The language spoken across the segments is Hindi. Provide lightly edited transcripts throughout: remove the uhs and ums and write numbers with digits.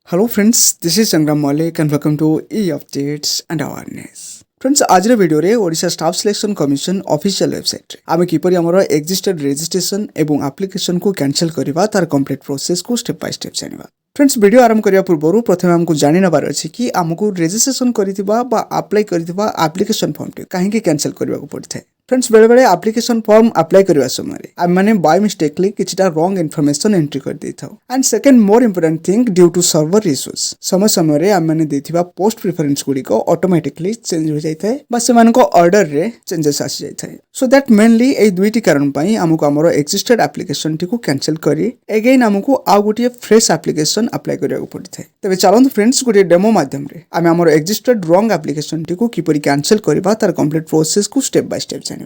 Hello friends, this is Sangram Malik and welcome to E-Updates and Awareness. Friends, आज वीडियो रे Odisha staff selection commission official website रे आमे किपरि हमर एक्जिस्टेड रजिस्ट्रेशन एवं एप्लिकेशन को कैंसिल करबा तार कंप्लीट प्रोसेस को स्टेप बाय स्टेप जानिबा। फ्रेंड्स, वीडियो आरंभ करिया पूर्व प्रथमे हमको जानि नबार अछि कि हमको रजिस्ट्रेशन करितिबा बा अप्लाई करितिबा एप्लिकेशन फॉर्म टे काहे कि कैंसिल करबा को पड़थै। फ्रेंड्स, बेले बेले एप्लिकेशन फॉर्म अप्लाई करबा समय आम माने बाय मिस्टेकली किछटा रॉन्ग इन्फॉर्मेशन एंट्री कर देथाउ। And second more important thing, due to server issues समय समय रे आम माने देथिबा पोस्ट प्रेफरेंस गुडी को ऑटोमेटिकली चेंज हो जाइथाय बा सेमान को ऑर्डर रे चेंजेस आसी जाइथाय। सो दैट मेनली ए दुईटी कारण पई हमको हमर एक्जिस्टेड एप्लिकेशन टी को कैंसिल करी अगेन हमको आ गुटी फ्रेश एप्लिकेशन अप्लाई करिया को पड़थाय। तबे चलंतु फ्रेंड्स, गुटी डेमो माध्यम रे आमे हमर एक्जिस्टेड रॉन्ग एप्लिकेशन टी को किपरि कैंसिल करबा तार कंप्लीट प्रोसेस को स्टेप बाय स्टेप जानिबा।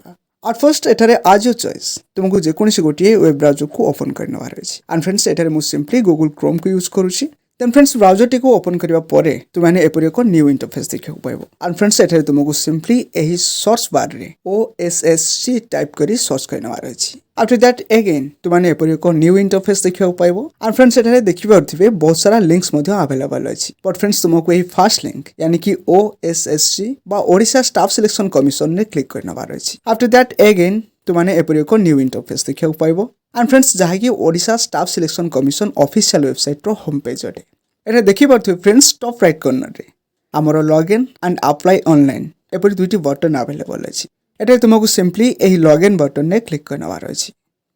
At first, एठारे आज योर चॉइस तुमको जेकोसी गोटे वेब ब्राउजर को ओपन करने अछि। एंड फ्रेंड्स, एठारे मु सिंपली गूगल क्रोम को यूज करूची। देन फ्रेंड्स, ब्राउजर टी को ओपन करबा परे तुमाने एपरि एक न्यू इंटरफेस देखियो पाइबो। एंड फ्रेंड्स, एठारे तुमको सिंपली एही सर्च बार रे OSSC टाइप करी सर्च करने अछि। आफ्टर दैट अगेन तुमाने एपरि एक न्यू इंटरफेस देखियो पाइबो। एंड फ्रेंड्स, एठारे देखिबा बहुत सारा लिंक्स मध्ये अवेलेबल अछि। बट फ्रेंड्स, तुमको एही फर्स्ट लिंक यानी कि OSSC बा ओडिशा स्टाफ सिलेक्शन कमिशन ने क्लिक करने अछि। आफ्टर दैट अगेन तुमाने एपरि एक न्यू इंटरफेस देखियो पाइबो। एंड फ्रेंड्स, जहा कि Odisha staff selection commission official website रो होम पेज अटे। एटा देखि पारथि फ्रेंड्स, टॉप राइट कॉर्नर रे हमरो लॉगिन एंड अप्लाई ऑनलाइन एपरि दुईटी बटन अवेलेबल अछि। एटा तुमको सिंपली एही लॉगिन बटन ने क्लिक करनवार अछि।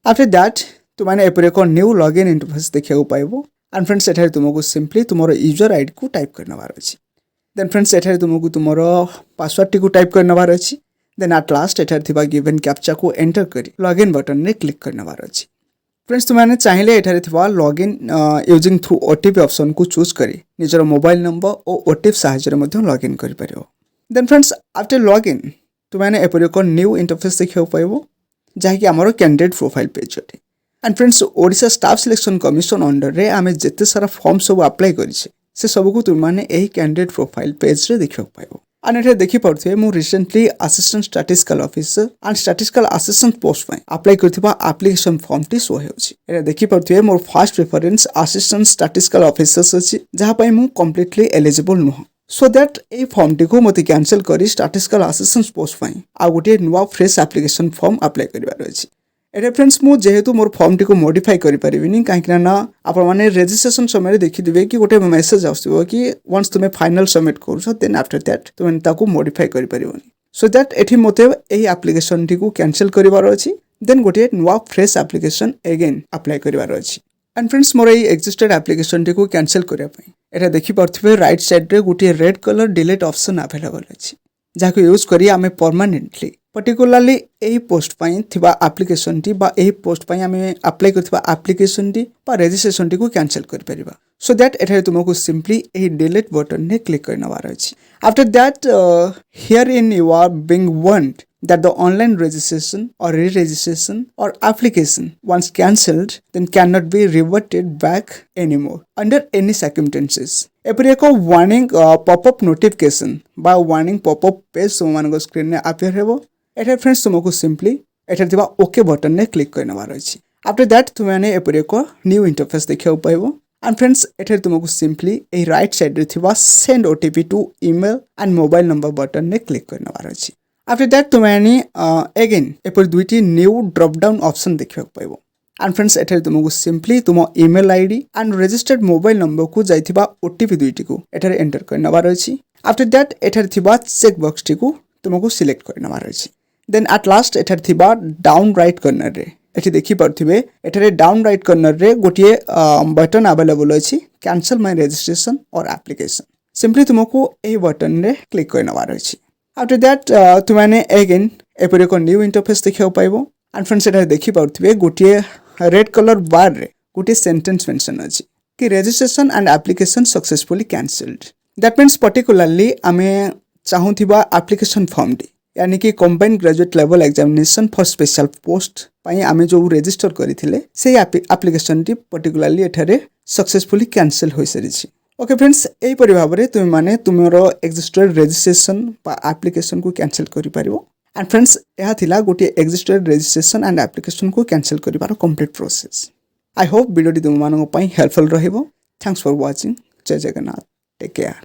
आफ्टर दैट तुमाने एपरि एक न्यू लॉगिन इंटरफेस देखियो पाइबो। एंड फ्रेंड्स, एटा तुमको सिंपली तुमरो यूजर आईडी को टाइप करनवार अछि। देन फ्रेंड्स, एटा तुमको तुमरो पासवर्ड टी को टाइप करनवार अछि। देन एट लास्ट एटा थिबा गिवन कैप्चा को एंटर करी लॉगिन बटन ने क्लिक करनवार अछि। फ्रेंड्स, तुमाने चाहिले एठारे थिबा login using through OTP option को चूज करी निजर मोबाइल नंबर और ओटीपी सहायता रे मध्ये लॉगिन करि परियो। Then friends, after login Tumane एपरि एक न्यू इंटरफेस देखियो पाइबो जहा कि हमरो कैंडिडेट प्रोफाइल पेज अटे। And friends, Odisha staff selection commission under रे आमे जत्ते सारा फॉर्म सब अप्लाई करिसे से सब को तुमाने एही कैंडिडेट प्रोफाइल पेज रे देखियो पाइबो। एंड एठे देखि पड़थे मु recently assistant statistical officer and statistical assistant post पय अप्लाई करथिबा एप्लिकेशन फॉर्म टी शो हेउछि। एठे देखि पड़थे मोर first preference assistant statistical officer अछि जहा पय मु कंप्लीटली एलिजिबल नुह। सो दैट ए फॉर्म टी को मते कैंसिल करी स्टैटिस्टिकल असिस्टेंट पोस्ट पय आ गोटे नुवा फ्रेश एप्लिकेशन फॉर्म अप्लाई करिवार अछि। एटा फ्रेंड्स, मु जेहेतु मोर फॉर्म टी को मॉडिफाई करि परिबिनी काहे ना आपण माने रजिस्ट्रेशन समय देखि दिबे कि गोटे मेसेज आउथिबो कि वंस तुमे फाइनल सबमिट करछो देन आफ्टर दैट तुमे ताको मॉडिफाई करि परिबोनी। सो दैट एठी मते एही एप्लिकेशन टी को कैंसिल करिवार अछि। देन गोटे नुवा फ्रेश एप्लिकेशन अगेन अप्लाई करिवार अछि। एंड फ्रेंड्स, मोर एही एक्जिस्टेड एप्लिकेशन टी को कैंसिल करिया पय एटा देखि परथिबे राइट साइड रे गोटे red colour delete option available अछि जाको यूज करी आमे परमानेंटली पर्टिकुलरली एही पोस्ट पय थिबा एप्लिकेशन टी बा एही पोस्ट पय आमे अप्लाई करथिबा एप्लिकेशन टी बा रजिस्ट्रेशन टी को कैंसिल कर परिबा। सो दैट एठारे तुमको सिंपली एही डिलीट बटन ने क्लिक करनवार अछि। After that here in you are being warned that the online registration or re-registration or application once cancelled then cannot be reverted back anymore under any circumstances. एपरि एक वार्निंग पॉपअप नोटिफिकेशन बा वार्निंग पॉपअप पेज तुमको स्क्रीन में अपियर हेबो। एठे फ्रेंड्स, तुमको सिंपली एठे थिबा ओके बटन ने क्लिक करनवार अछि। आफ्टर दैट तुमने एपरि एक न्यू इंटरफेस देखियो पाइबो। एंड फ्रेंड्स, एठे तुमको सिंपली ए राइट साइड रे थिबा send OTP to email and mobile number button ने क्लिक करनवार अछि। आफ्टर दैट तुमने अगेन एपर दुईटी न्यू ड्रॉप डाउन ऑप्शन देखियो पाइबो। एंड फ्रेंड्स, एठे तुमको सिंपली तुम email ID and registered mobile number को जाइथिबा ओटीपी दुईटी को एठे एंटर करनवार अछि। आफ्टर दैट एठे थिबा चेक बॉक्स टी को तुमको सिलेक्ट करनवार अछि। देन एट लास्ट एठे थिबा डाउन राइट कॉर्नर रे एठी देखि परथिबे एठे डाउन राइट कॉर्नर रे गोटिए बटन अवेलेबल अछि कैंसिल माय रजिस्ट्रेशन और एप्लिकेशन। सिंपली तुमको ए बटन रे क्लिक करनवार अछि। आफ्टर दैट तुमने अगेन एपर एक न्यू इंटरफेस देखियो पाइबो। एंड फ्रेंड्स, एटा देखि परथिबे गोटिए रेड कलर बार रे गोटिए सेंटेंस मेंशन अछि कि registration and application successfully cancelled. That means particularly आमे चाहुथिबा एप्लिकेशन फॉर्म टी यानी कि combined graduate level examination for special post पई आमे जो रजिस्टर करिथिले से एप्लिकेशन टी पर्टिकुलरली एठारे सक्सेसफुली कैंसिल होई सरिछि। ओके फ्रेंड्स, एही परि भाबरे तुम माने तुमरो एक्जिस्टेड रजिस्ट्रेशन बा एप्लिकेशन को कैंसिल करि परिबो। एंड फ्रेंड्स, यह थिला गोटे एक्जिस्टेड रजिस्ट्रेशन एंड एप्लिकेशन को कैंसिल करिवार कंप्लीट प्रोसेस। आई होप वीडियो तुम मानक पई हेल्पफुल रहिबो। Thanks for watching. ଜୟ ଜଗନ୍ନାଥ, ଟେକ୍ କେୟାର।